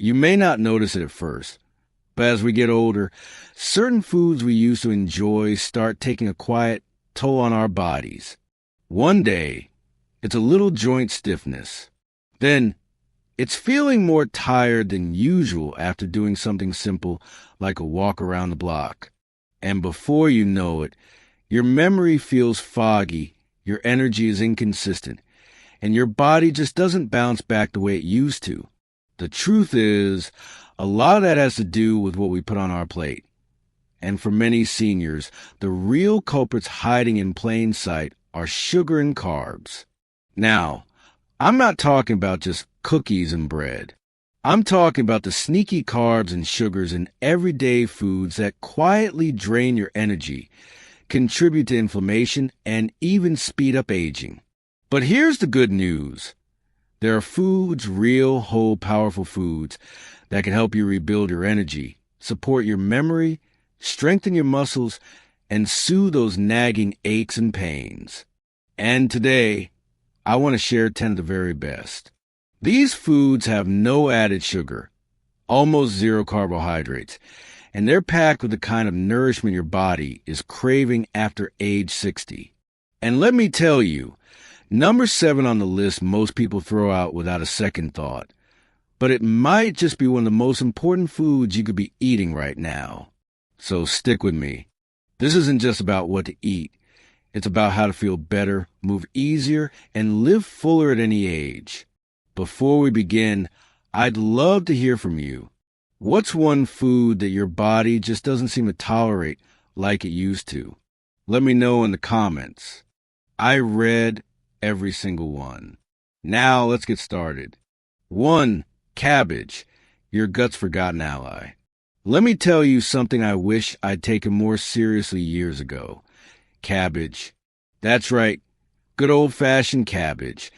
You may not notice it at first, but as we get older, certain foods we used to enjoy start taking a quiet toll on our bodies. One day, it's a little joint stiffness. Then, it's feeling more tired than usual after doing something simple like a walk around the block. And before you know it, your memory feels foggy, your energy is inconsistent, and your body just doesn't bounce back the way it used to. The truth is, a lot of that has to do with what we put on our plate. And for many seniors, the real culprits hiding in plain sight are sugar and carbs. Now, I'm not talking about just cookies and bread. I'm talking about the sneaky carbs and sugars in everyday foods that quietly drain your energy, contribute to inflammation, and even speed up aging. But here's the good news. There are foods, real, whole, powerful foods, that can help you rebuild your energy, support your memory, strengthen your muscles, and soothe those nagging aches and pains. And today, I want to share 10 of the very best. These foods have no added sugar, almost zero carbohydrates, and they're packed with the kind of nourishment your body is craving after age 60. And let me tell you, number 7 on the list most people throw out without a second thought, but it might just be one of the most important foods you could be eating right now. So stick with me. This isn't just about what to eat. It's about how to feel better, move easier, and live fuller at any age. Before we begin, I'd love to hear from you. What's one food that your body just doesn't seem to tolerate like it used to? Let me know in the comments. I read every single one. Now let's get started. 1. Cabbage, your gut's forgotten ally. Let me tell you something I wish I'd taken more seriously years ago. Cabbage. That's right, good old-fashioned cabbage.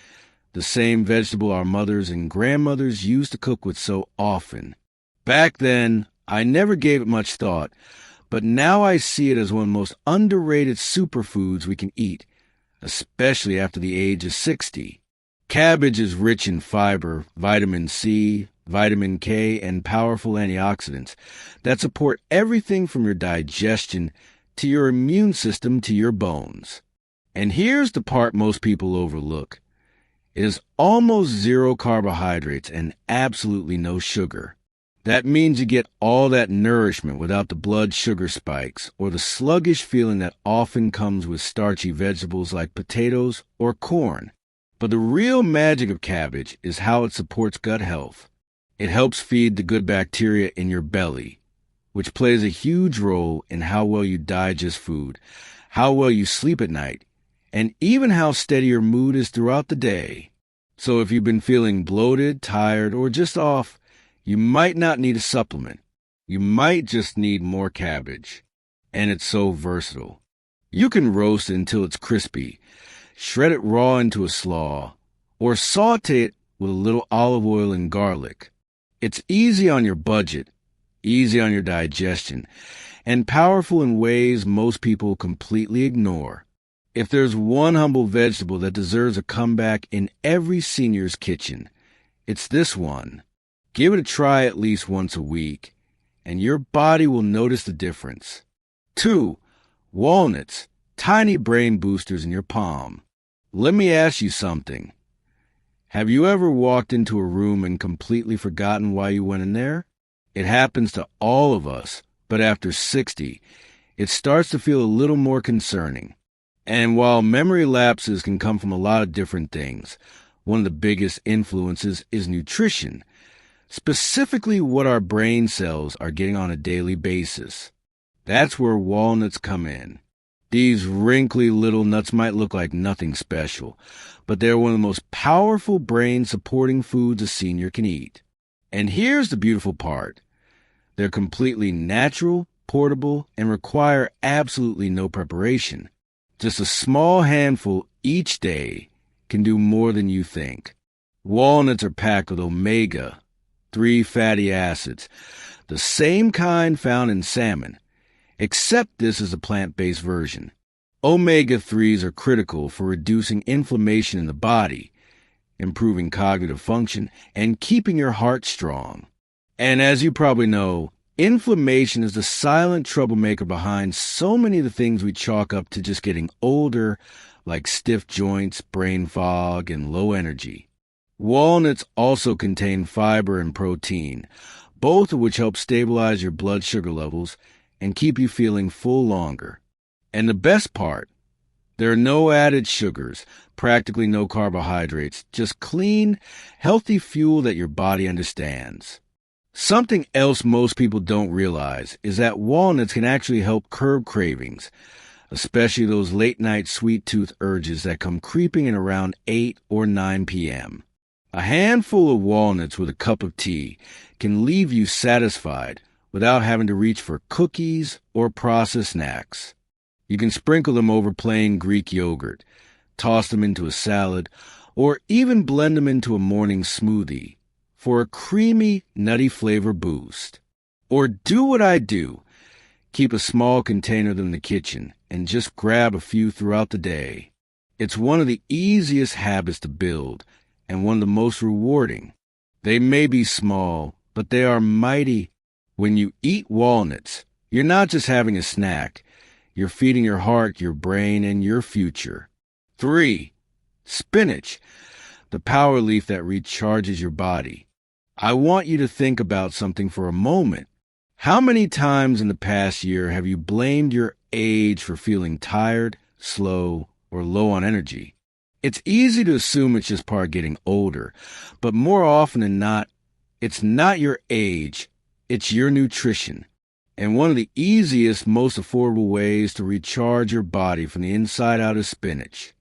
The same vegetable our mothers and grandmothers used to cook with so often. Back then, I never gave it much thought, but now I see it as one of the most underrated superfoods we can eat, especially after the age of 60. Cabbage is rich in fiber, vitamin C, vitamin K, and powerful antioxidants that support everything from your digestion to your immune system to your bones. And here's the part most people overlook. It is almost zero carbohydrates and absolutely no sugar. That means you get all that nourishment without the blood sugar spikes or the sluggish feeling that often comes with starchy vegetables like potatoes or corn. But the real magic of cabbage is how it supports gut health. It helps feed the good bacteria in your belly, which plays a huge role in how well you digest food, how well you sleep at night, and even how steady your mood is throughout the day. So if you've been feeling bloated, tired, or just off, you might not need a supplement. You might just need more cabbage. And it's so versatile. You can roast it until it's crispy, shred it raw into a slaw, or saute it with a little olive oil and garlic. It's easy on your budget, easy on your digestion, and powerful in ways most people completely ignore. If there's one humble vegetable that deserves a comeback in every senior's kitchen, it's this one. Give it a try at least once a week, and your body will notice the difference. 2. Walnuts, tiny brain boosters in your palm. Let me ask you something. Have you ever walked into a room and completely forgotten why you went in there? It happens to all of us, but after 60, it starts to feel a little more concerning. And while memory lapses can come from a lot of different things, one of the biggest influences is nutrition, specifically what our brain cells are getting on a daily basis. That's where walnuts come in. These wrinkly little nuts might look like nothing special, but they're one of the most powerful brain-supporting foods a senior can eat. And here's the beautiful part. They're completely natural, portable, and require absolutely no preparation. Just a small handful each day can do more than you think. Walnuts are packed with omega-3 fatty acids, the same kind found in salmon, except this is a plant-based version. Omega-3s are critical for reducing inflammation in the body, improving cognitive function, and keeping your heart strong. And as you probably know, inflammation is the silent troublemaker behind so many of the things we chalk up to just getting older, like stiff joints, brain fog, and low energy. Walnuts also contain fiber and protein, both of which help stabilize your blood sugar levels and keep you feeling full longer. And the best part, there are no added sugars, practically no carbohydrates, just clean, healthy fuel that your body understands. Something else most people don't realize is that walnuts can actually help curb cravings, especially those late-night sweet tooth urges that come creeping in around 8 or 9 p.m. A handful of walnuts with a cup of tea can leave you satisfied without having to reach for cookies or processed snacks. You can sprinkle them over plain Greek yogurt, toss them into a salad, or even blend them into a morning smoothie for a creamy, nutty flavor boost. Or do what I do. Keep a small container of them in the kitchen and just grab a few throughout the day. It's one of the easiest habits to build and one of the most rewarding. They may be small, but they are mighty. When you eat walnuts, you're not just having a snack. You're feeding your heart, your brain, and your future. 3. Spinach, the power leaf that recharges your body. I want you to think about something for a moment. How many times in the past year have you blamed your age for feeling tired, slow, or low on energy? It's easy to assume it's just part of getting older, but more often than not, it's not your age, it's your nutrition. And one of the easiest, most affordable ways to recharge your body from the inside out is spinach.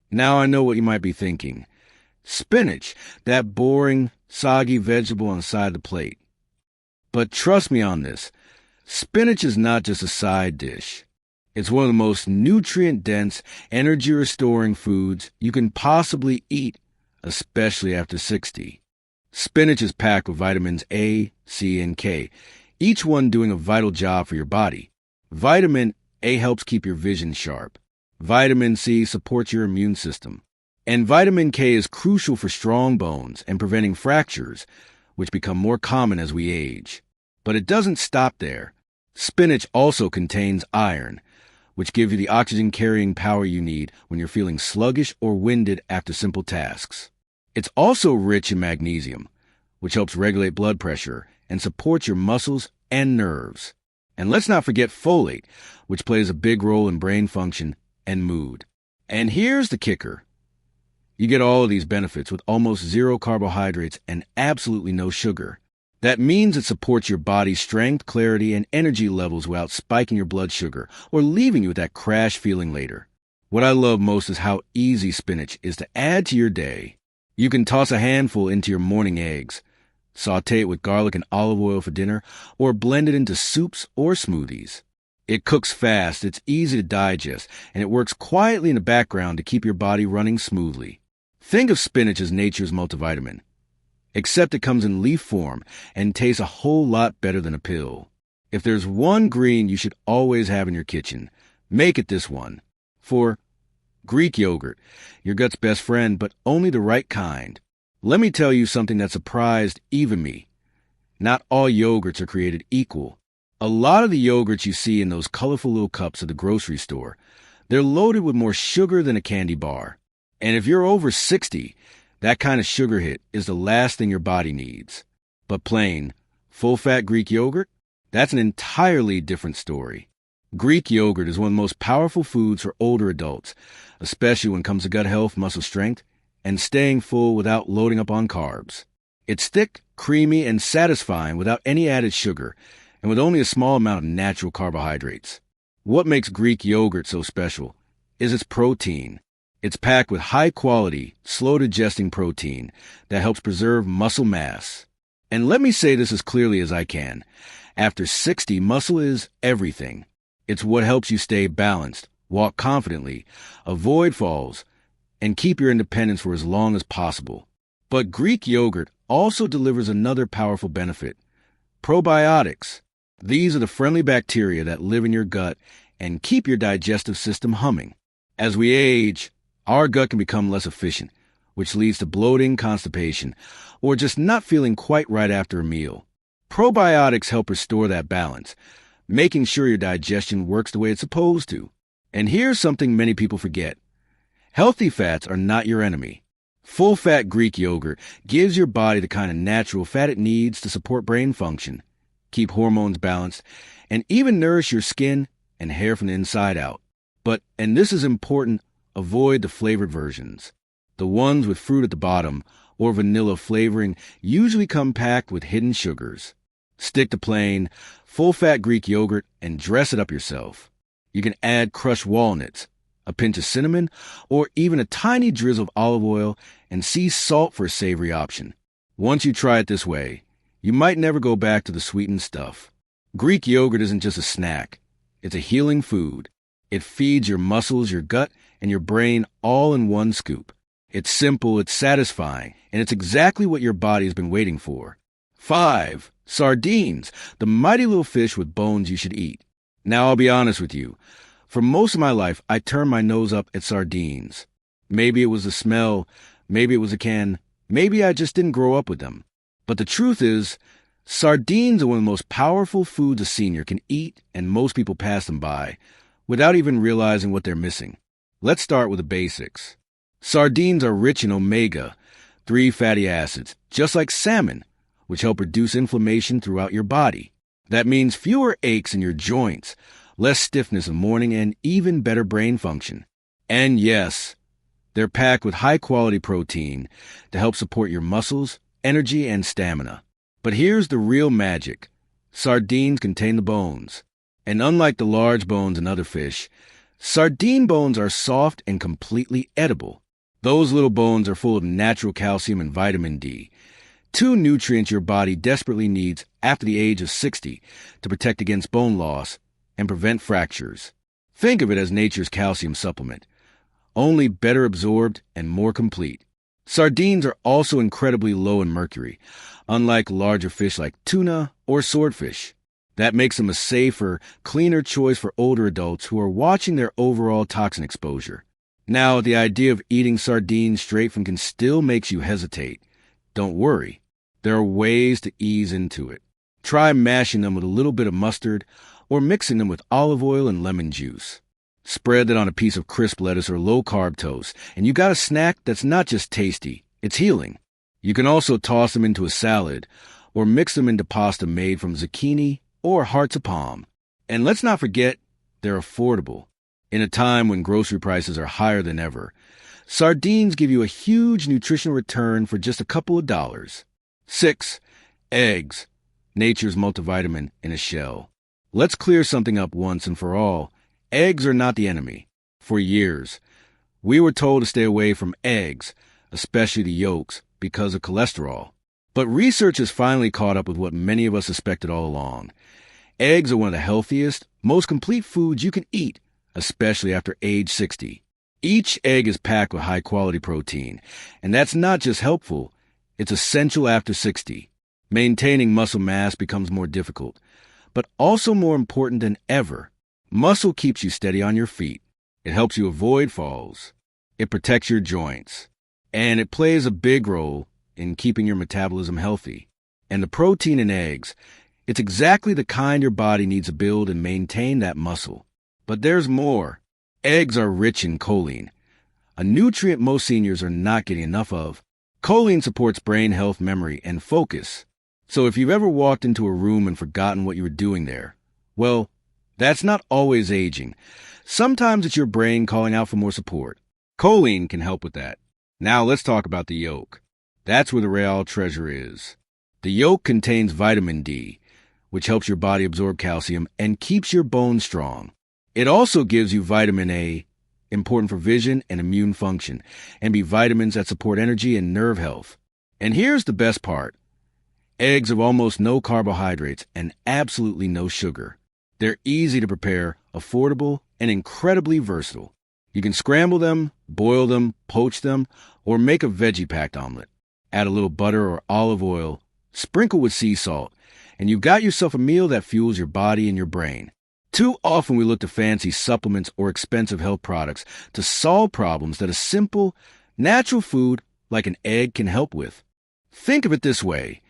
Now I know what you might be thinking. Spinach, that boring, soggy vegetable on the side of the plate. But trust me on this, spinach is not just a side dish. It's one of the most nutrient-dense, energy-restoring foods you can possibly eat, especially after 60. Spinach is packed with vitamins A, C, and K, each one doing a vital job for your body. Vitamin A helps keep your vision sharp. Vitamin C supports your immune system. And vitamin K is crucial for strong bones and preventing fractures, which become more common as we age. But it doesn't stop there. Spinach also contains iron, which gives you the oxygen-carrying power you need when you're feeling sluggish or winded after simple tasks. It's also rich in magnesium, which helps regulate blood pressure and supports your muscles and nerves. And let's not forget folate, which plays a big role in brain function and mood. And here's the kicker. You get all of these benefits with almost zero carbohydrates and absolutely no sugar. That means it supports your body's strength, clarity, and energy levels without spiking your blood sugar or leaving you with that crash feeling later. What I love most is how easy spinach is to add to your day. You can toss a handful into your morning eggs, saute it with garlic and olive oil for dinner, or blend it into soups or smoothies. It cooks fast, it's easy to digest, and it works quietly in the background to keep your body running smoothly. Think of spinach as nature's multivitamin, except it comes in leaf form and tastes a whole lot better than a pill. If there's one green you should always have in your kitchen, make it this one. For Greek yogurt, your gut's best friend, but only the right kind. Let me tell you something that surprised even me. Not all yogurts are created equal. A lot of the yogurts you see in those colorful little cups at the grocery store, they're loaded with more sugar than a candy bar. And if you're over 60, that kind of sugar hit is the last thing your body needs. But plain, full-fat Greek yogurt? That's an entirely different story. Greek yogurt is one of the most powerful foods for older adults, especially when it comes to gut health, muscle strength, and staying full without loading up on carbs. It's thick, creamy, and satisfying without any added sugar, and with only a small amount of natural carbohydrates. What makes Greek yogurt so special is its protein. It's packed with high-quality, slow-digesting protein that helps preserve muscle mass. And let me say this as clearly as I can. After 60, muscle is everything. It's what helps you stay balanced, walk confidently, avoid falls, and keep your independence for as long as possible. But Greek yogurt also delivers another powerful benefit: probiotics. These are the friendly bacteria that live in your gut and keep your digestive system humming. As we age, our gut can become less efficient, which leads to bloating, constipation, or just not feeling quite right after a meal. Probiotics help restore that balance, making sure your digestion works the way it's supposed to. And here's something many people forget. Healthy fats are not your enemy. Full-fat Greek yogurt gives your body the kind of natural fat it needs to support brain function, keep hormones balanced, and even nourish your skin and hair from the inside out. But, and this is important, avoid the flavored versions. The ones with fruit at the bottom or vanilla flavoring usually come packed with hidden sugars. Stick to plain, full-fat Greek yogurt and dress it up yourself. You can add crushed walnuts, a pinch of cinnamon, or even a tiny drizzle of olive oil and sea salt for a savory option. Once you try it this way, you might never go back to the sweetened stuff. Greek yogurt isn't just a snack. It's a healing food. It feeds your muscles, your gut, and your brain all in one scoop. It's simple, it's satisfying, and it's exactly what your body's been waiting for. 5. Sardines, the mighty little fish with bones you should eat. Now, I'll be honest with you. For most of my life, I turned my nose up at sardines. Maybe it was the smell, maybe it was a can, maybe I just didn't grow up with them. But the truth is, sardines are one of the most powerful foods a senior can eat, and most people pass them by, without even realizing what they're missing. Let's start with the basics. Sardines are rich in omega-3 fatty acids, just like salmon, which help reduce inflammation throughout your body. That means fewer aches in your joints, less stiffness in the morning, and even better brain function. And yes, they're packed with high-quality protein to help support your muscles, energy, and stamina. But here's the real magic. Sardines contain the bones. And unlike the large bones in other fish, sardine bones are soft and completely edible. Those little bones are full of natural calcium and vitamin D, two nutrients your body desperately needs after the age of 60 to protect against bone loss and prevent fractures. Think of it as nature's calcium supplement, only better absorbed and more complete. Sardines are also incredibly low in mercury, unlike larger fish like tuna or swordfish. That makes them a safer, cleaner choice for older adults who are watching their overall toxin exposure. Now, the idea of eating sardines straight from can still makes you hesitate. Don't worry. There are ways to ease into it. Try mashing them with a little bit of mustard or mixing them with olive oil and lemon juice. Spread that on a piece of crisp lettuce or low-carb toast, and you got a snack that's not just tasty, it's healing. You can also toss them into a salad or mix them into pasta made from zucchini or hearts of palm. And let's not forget, they're affordable. In a time when grocery prices are higher than ever, sardines give you a huge nutritional return for just a couple of dollars. 6. Eggs, nature's multivitamin in a shell. Let's clear something up once and for all. Eggs are not the enemy. For years, we were told to stay away from eggs, especially the yolks, because of cholesterol. But research has finally caught up with what many of us suspected all along. Eggs are one of the healthiest, most complete foods you can eat, especially after age 60. Each egg is packed with high-quality protein, and that's not just helpful, it's essential after 60. Maintaining muscle mass becomes more difficult, but also more important than ever. Muscle keeps you steady on your feet. It helps you avoid falls. It protects your joints. And it plays a big role in keeping your metabolism healthy. And the protein in eggs, it's exactly the kind your body needs to build and maintain that muscle. But there's more. Eggs are rich in choline, a nutrient most seniors are not getting enough of. Choline supports brain health, memory, and focus. So if you've ever walked into a room and forgotten what you were doing there, well, that's not always aging. Sometimes it's your brain calling out for more support. Choline can help with that. Now let's talk about the yolk. That's where the real treasure is. The yolk contains vitamin D, which helps your body absorb calcium and keeps your bones strong. It also gives you vitamin A, important for vision and immune function, and B vitamins that support energy and nerve health. And here's the best part. Eggs have almost no carbohydrates and absolutely no sugar. They're easy to prepare, affordable, and incredibly versatile. You can scramble them, boil them, poach them, or make a veggie-packed omelet. Add a little butter or olive oil, sprinkle with sea salt, and you've got yourself a meal that fuels your body and your brain. Too often we look to fancy supplements or expensive health products to solve problems that a simple, natural food like an egg can help with. Think of it this way.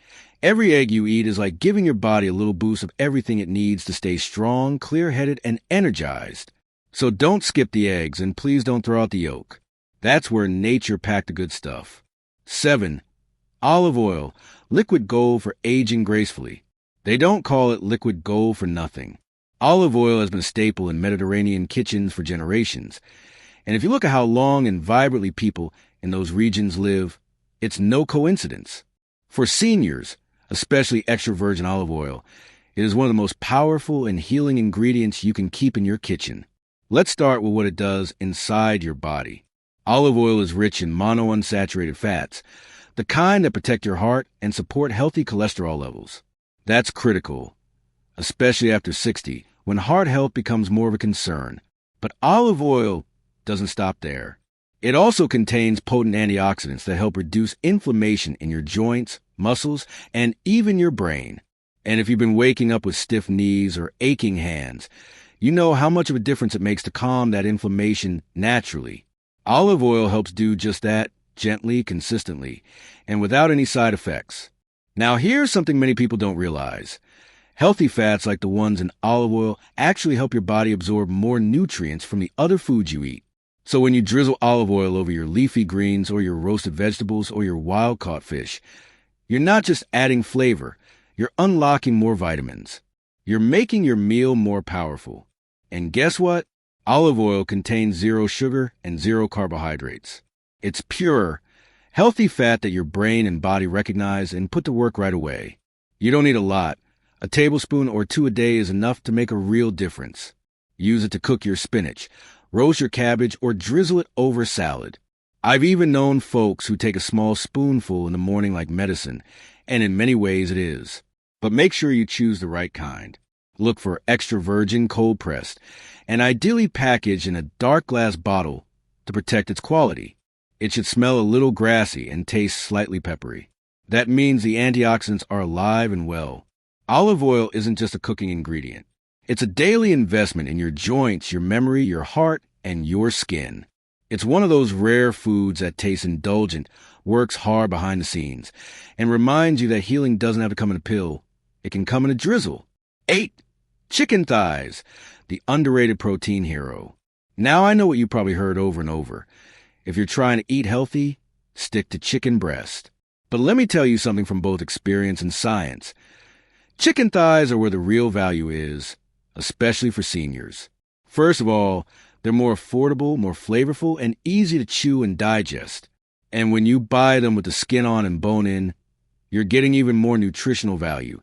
Every egg you eat is like giving your body a little boost of everything it needs to stay strong, clear-headed, and energized. So don't skip the eggs, and please don't throw out the yolk. That's where nature packed the good stuff. 7. Olive oil, liquid gold for aging gracefully. They don't call it liquid gold for nothing. Olive oil has been a staple in Mediterranean kitchens for generations. And if you look at how long and vibrantly people in those regions live, it's no coincidence. For seniors, especially extra virgin olive oil, it is one of the most powerful and healing ingredients you can keep in your kitchen. Let's start with what it does inside your body. Olive oil is rich in monounsaturated fats, the kind that protect your heart and support healthy cholesterol levels. That's critical, especially after 60, when heart health becomes more of a concern. But olive oil doesn't stop there. It also contains potent antioxidants that help reduce inflammation in your joints, muscles, and even your brain. And if you've been waking up with stiff knees or aching hands, you know how much of a difference it makes to calm that inflammation naturally. Olive oil helps do just that, gently, consistently, and without any side effects. Now here's something many people don't realize. Healthy fats like the ones in olive oil actually help your body absorb more nutrients from the other foods you eat. So when you drizzle olive oil over your leafy greens or your roasted vegetables or your wild-caught fish, you're not just adding flavor, you're unlocking more vitamins. You're making your meal more powerful. And guess what? Olive oil contains 0 sugar and 0 carbohydrates. It's pure, healthy fat that your brain and body recognize and put to work right away. You don't need a lot. A tablespoon or 2 a day is enough to make a real difference. Use it to cook your spinach, roast your cabbage, or drizzle it over salad. I've even known folks who take a small spoonful in the morning like medicine, and in many ways it is. But make sure you choose the right kind. Look for extra virgin cold-pressed, and ideally packaged in a dark glass bottle to protect its quality. It should smell a little grassy and taste slightly peppery. That means the antioxidants are alive and well. Olive oil isn't just a cooking ingredient. It's a daily investment in your joints, your memory, your heart, and your skin. It's one of those rare foods that tastes indulgent, works hard behind the scenes, and reminds you that healing doesn't have to come in a pill. It can come in a drizzle. 8. Chicken thighs, the underrated protein hero. Now I know what you probably heard over and over. If you're trying to eat healthy, stick to chicken breast. But let me tell you something from both experience and science. Chicken thighs are where the real value is, especially for seniors. First of all, they're more affordable, more flavorful, and easy to chew and digest. And when you buy them with the skin on and bone in, you're getting even more nutritional value,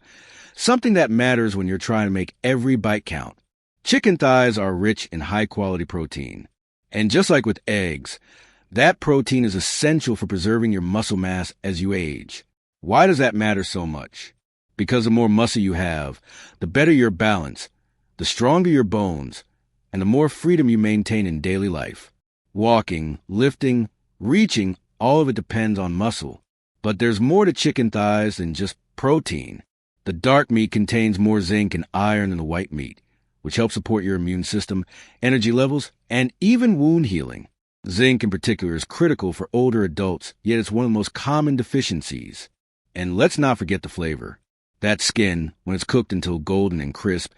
something that matters when you're trying to make every bite count. Chicken thighs are rich in high-quality protein. And just like with eggs, that protein is essential for preserving your muscle mass as you age. Why does that matter so much? Because the more muscle you have, the better your balance, the stronger your bones, and the more freedom you maintain in daily life. Walking, lifting, reaching, all of it depends on muscle. But there's more to chicken thighs than just protein. The dark meat contains more zinc and iron than the white meat, which helps support your immune system, energy levels, and even wound healing. Zinc in particular is critical for older adults, yet it's one of the most common deficiencies. And let's not forget the flavor. That skin, when it's cooked until golden and crisp,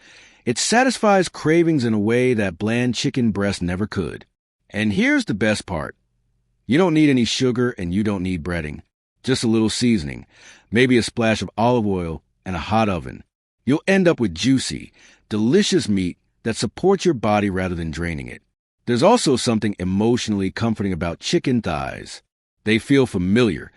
it satisfies cravings in a way that bland chicken breast never could. And here's the best part. You don't need any sugar and you don't need breading. Just a little seasoning, maybe a splash of olive oil, and a hot oven. You'll end up with juicy, delicious meat that supports your body rather than draining it. There's also something emotionally comforting about chicken thighs. They feel familiar.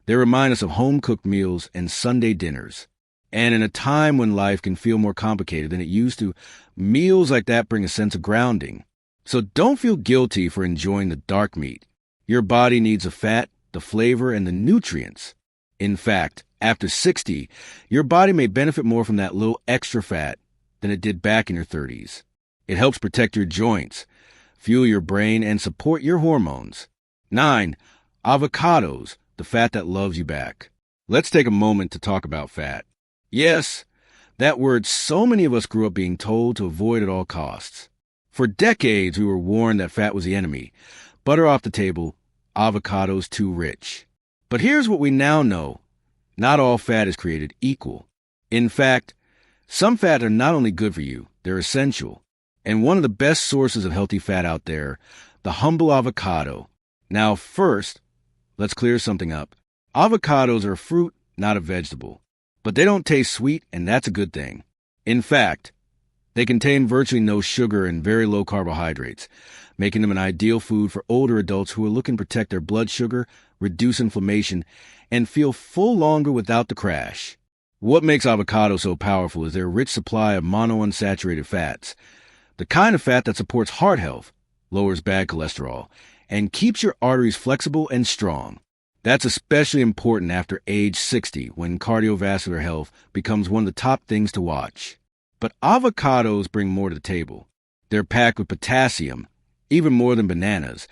They remind us of home-cooked meals and Sunday dinners. And in a time when life can feel more complicated than it used to, meals like that bring a sense of grounding. So don't feel guilty for enjoying the dark meat. Your body needs the fat, the flavor, and the nutrients. In fact, after 60, your body may benefit more from that little extra fat than it did back in your 30s. It helps protect your joints, fuel your brain, and support your hormones. 9. Avocados, the fat that loves you back. Let's take a moment to talk about fat. Yes, that word so many of us grew up being told to avoid at all costs. For decades, we were warned that fat was the enemy. Butter off the table, avocados too rich. But here's what we now know. Not all fat is created equal. In fact, some fats are not only good for you, they're essential. And one of the best sources of healthy fat out there, the humble avocado. Now, first, let's clear something up. Avocados are a fruit, not a vegetable. But they don't taste sweet, and that's a good thing. In fact, they contain virtually no sugar and very low carbohydrates, making them an ideal food for older adults who are looking to protect their blood sugar, reduce inflammation, and feel full longer without the crash. What makes avocado so powerful is their rich supply of monounsaturated fats, the kind of fat that supports heart health, lowers bad cholesterol, and keeps your arteries flexible and strong. That's especially important after age 60, when cardiovascular health becomes one of the top things to watch. But avocados bring more to the table. They're packed with potassium, even more than bananas,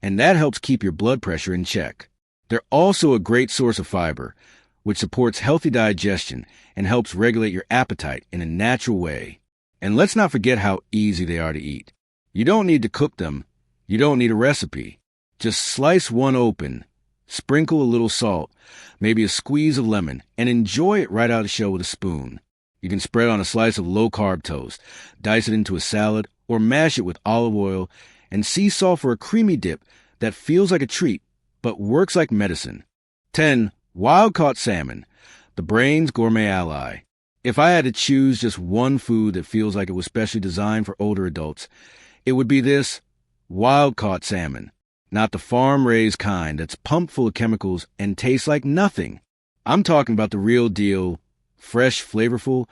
and that helps keep your blood pressure in check. They're also a great source of fiber, which supports healthy digestion and helps regulate your appetite in a natural way. And let's not forget how easy they are to eat. You don't need to cook them. You don't need a recipe. Just slice one open, sprinkle a little salt, maybe a squeeze of lemon, and enjoy it right out of the shell with a spoon. You can spread on a slice of low-carb toast, dice it into a salad, or mash it with olive oil and sea salt for a creamy dip that feels like a treat, but works like medicine. 10. Wild-caught salmon, the brain's gourmet ally. If I had to choose just one food that feels like it was specially designed for older adults, it would be this wild-caught salmon. Not the farm-raised kind that's pumped full of chemicals and tastes like nothing. I'm talking about the real deal, fresh, flavorful,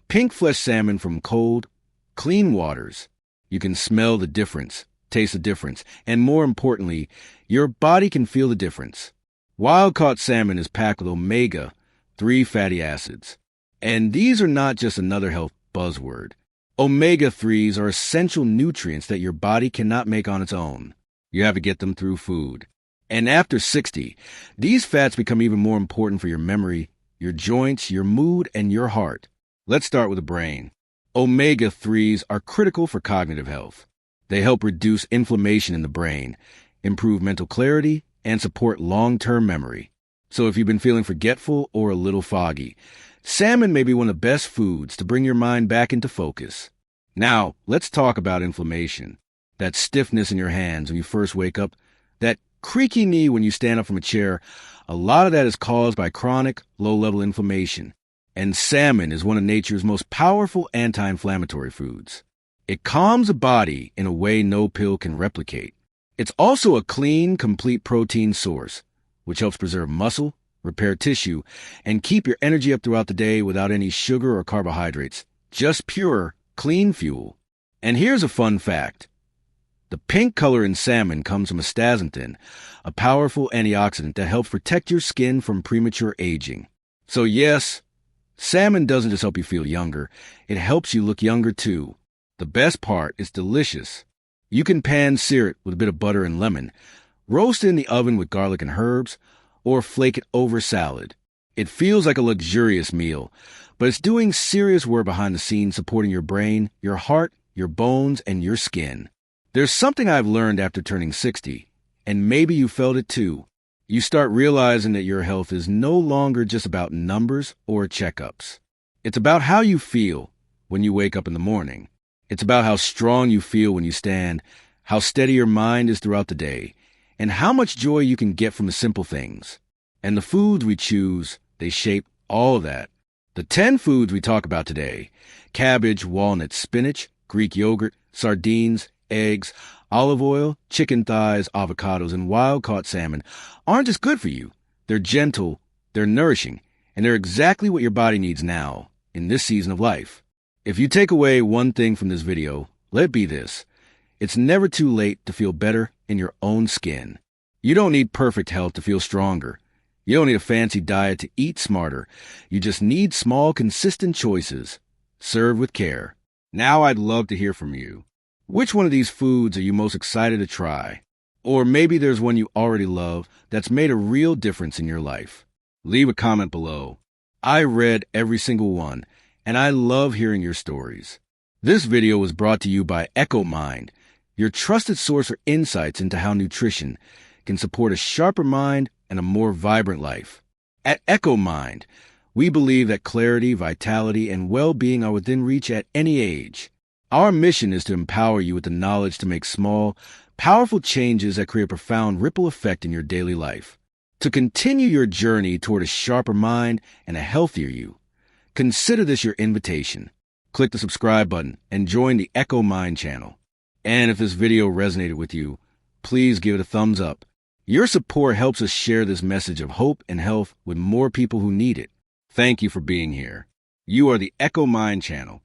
pink-fleshed salmon from cold, clean waters. You can smell the difference, taste the difference, and more importantly, your body can feel the difference. Wild-caught salmon is packed with omega-3 fatty acids. And these are not just another health buzzword. Omega-3s are essential nutrients that your body cannot make on its own. You have to get them through food. And after 60, these fats become even more important for your memory, your joints, your mood, and your heart. Let's start with the brain. Omega-3s are critical for cognitive health. They help reduce inflammation in the brain, improve mental clarity, and support long-term memory. So if you've been feeling forgetful or a little foggy, salmon may be one of the best foods to bring your mind back into focus. Now, let's talk about inflammation. That stiffness in your hands when you first wake up, that creaky knee when you stand up from a chair, a lot of that is caused by chronic, low-level inflammation. And salmon is one of nature's most powerful anti-inflammatory foods. It calms the body in a way no pill can replicate. It's also a clean, complete protein source, which helps preserve muscle, repair tissue, and keep your energy up throughout the day without any sugar or carbohydrates. Just pure, clean fuel. And here's a fun fact. The pink color in salmon comes from astaxanthin, a powerful antioxidant that helps protect your skin from premature aging. So yes, salmon doesn't just help you feel younger, it helps you look younger too. The best part is delicious. You can pan-sear it with a bit of butter and lemon, roast it in the oven with garlic and herbs, or flake it over salad. It feels like a luxurious meal, but it's doing serious work behind the scenes supporting your brain, your heart, your bones, and your skin. There's something I've learned after turning 60, and maybe you felt it too. You start realizing that your health is no longer just about numbers or checkups. It's about how you feel when you wake up in the morning. It's about how strong you feel when you stand, how steady your mind is throughout the day, and how much joy you can get from the simple things. And the foods we choose, they shape all that. The 10 foods we talk about today, cabbage, walnuts, spinach, Greek yogurt, sardines, eggs, olive oil, chicken thighs, avocados, and wild-caught salmon, aren't just good for you. They're gentle, they're nourishing, and they're exactly what your body needs now, in this season of life. If you take away one thing from this video, let it be this. It's never too late to feel better in your own skin. You don't need perfect health to feel stronger. You don't need a fancy diet to eat smarter. You just need small, consistent choices, served with care. Now I'd love to hear from you. Which one of these foods are you most excited to try? Or maybe there's one you already love that's made a real difference in your life. Leave a comment below. I read every single one, and I love hearing your stories. This video was brought to you by EchoMind, your trusted source for insights into how nutrition can support a sharper mind and a more vibrant life. At EchoMind, we believe that clarity, vitality, and well-being are within reach at any age. Our mission is to empower you with the knowledge to make small, powerful changes that create a profound ripple effect in your daily life. To continue your journey toward a sharper mind and a healthier you, consider this your invitation. Click the subscribe button and join the EchoMind channel. And if this video resonated with you, please give it a thumbs up. Your support helps us share this message of hope and health with more people who need it. Thank you for being here. You are the EchoMind channel.